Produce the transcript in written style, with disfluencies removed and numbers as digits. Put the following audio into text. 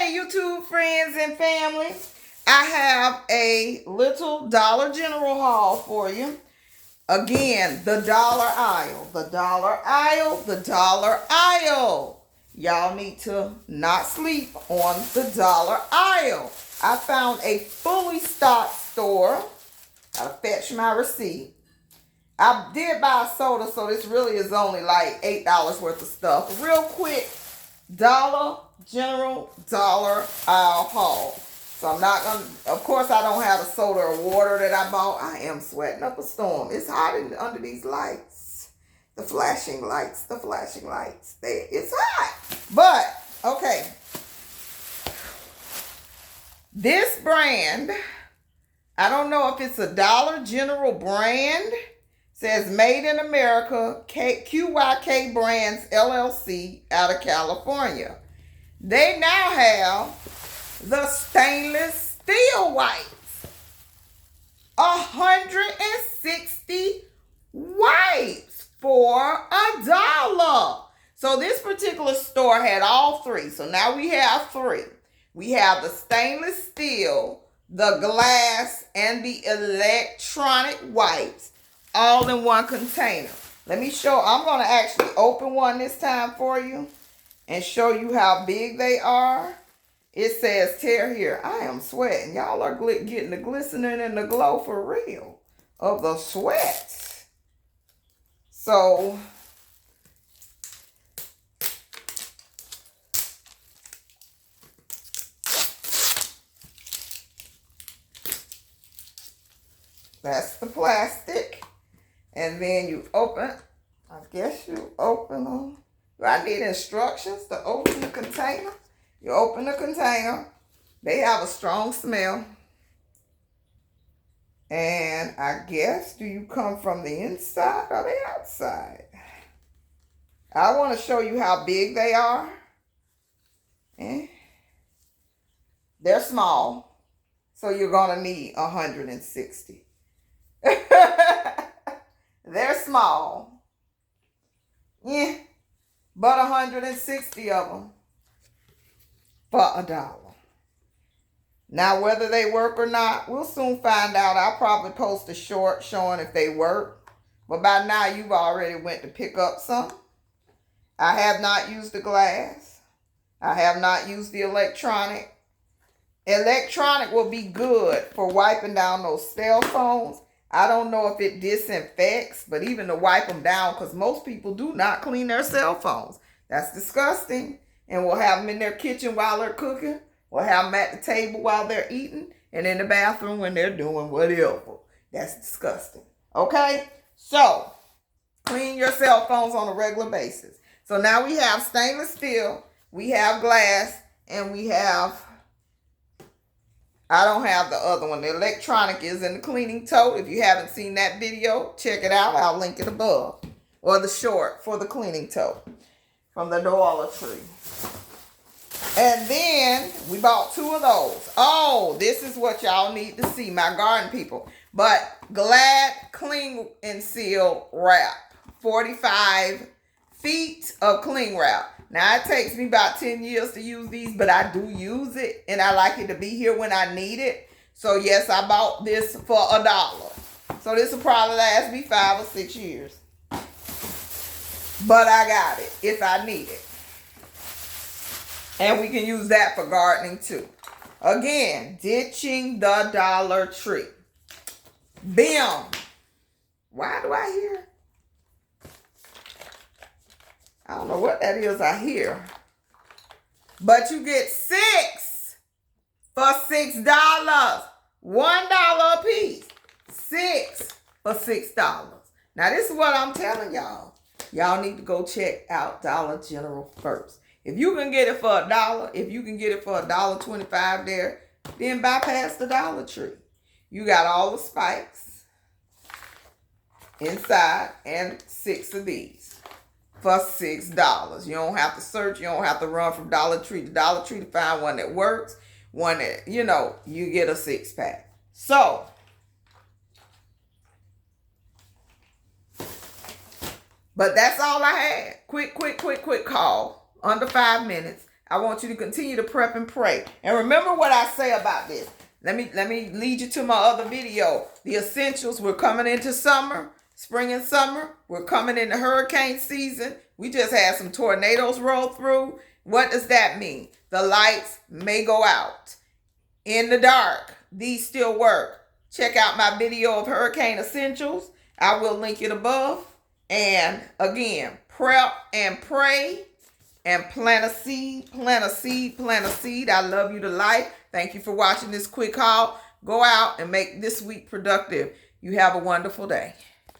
Hey, YouTube friends and family. I have a little Dollar General haul for you. Again, the dollar aisle, the dollar aisle, the dollar aisle. Y'all need to not sleep on the dollar aisle. I found a fully stocked store. Gotta fetch my receipt. I did buy a soda, so this really is only like $8 worth of stuff. Real quick, Dollar General dollar aisle haul. So I'm not gonna, of course I don't have a soda or water that I bought. I am sweating up a storm. It's hot under these lights. The flashing lights, the flashing lights. It's hot. But, okay. This brand, I don't know if it's a Dollar General brand. Says Made in America, QYK Brands LLC out of California. They now have the stainless steel wipes. 160 wipes for $1. So this particular store had all three. So now we have three. We have the stainless steel, the glass, and the electronic wipes, all in one container. Let me show. I'm going to actually open one this time for you and show you how big they are. It says tear here. I am sweating. Y'all are getting the glistening and the glow for real of the sweat. So that's the plastic. And then you open, I guess you open them. I need instructions to open the container. You open the container. They have a strong smell. And I guess, do you come from the inside or the outside? I want to show you how big they are. They're small. So you're going to need 160. They're small. Yeah. But 160 of them for $1. Now, whether they work or not, we'll soon find out. I'll probably post a short showing if they work. But by now, you've already went to pick up some. I have not used the glass. I have not used the electronic. Electronic will be good for wiping down those cell phones. I don't know if it disinfects, but even to wipe them down, because most people do not clean their cell phones. That's disgusting. And we'll have them in their kitchen while they're cooking. We'll have them at the table while they're eating. And in the bathroom when they're doing whatever. That's disgusting. Okay? So, clean your cell phones on a regular basis. So now we have stainless steel. We have glass. And we have... I don't have the other one. The electronic is in the cleaning tote. If you haven't seen that video, check it out. I'll link it above. Or the short for the cleaning tote from the Dollar Tree. And then we bought 2 of those. Oh, this is what y'all need to see, my garden people. But Glad Cling and Seal wrap. 45 feet of cling wrap. Now, it takes me about 10 years to use these, but I do use it, and I like it to be here when I need it. So, yes, I bought this for $1. So, this will probably last me 5 or 6 years. But I got it if I need it. And we can use that for gardening, too. Again, ditching the Dollar Tree. Bim. Why do I hear? I don't know what that is I hear. But you get 6 for $6. $1 a piece. 6 for $6. Now, this is what I'm telling y'all. Y'all need to go check out Dollar General first. If you can get it for $1, if you can get it for $1.25 there, then bypass the Dollar Tree. You got all the spikes inside and 6 of these. For $6. You don't have to search. You don't have to run from Dollar Tree to Dollar Tree to find one that works. One that, you get a 6-pack. So, but that's all I had. Quick call. Under 5 minutes. I want you to continue to prep and pray. And remember what I say about this. Let me lead you to my other video. The essentials. We're coming into summer, spring and summer. We're coming into hurricane season. We just had some tornadoes roll through. What does that mean? The lights may go out. In the dark, these still work. Check out my video of hurricane essentials. I will link it above. And again, prep and pray and plant a seed, plant a seed, plant a seed. I love you to life. Thank you for watching this quick haul. Go out and make this week productive. You have a wonderful day.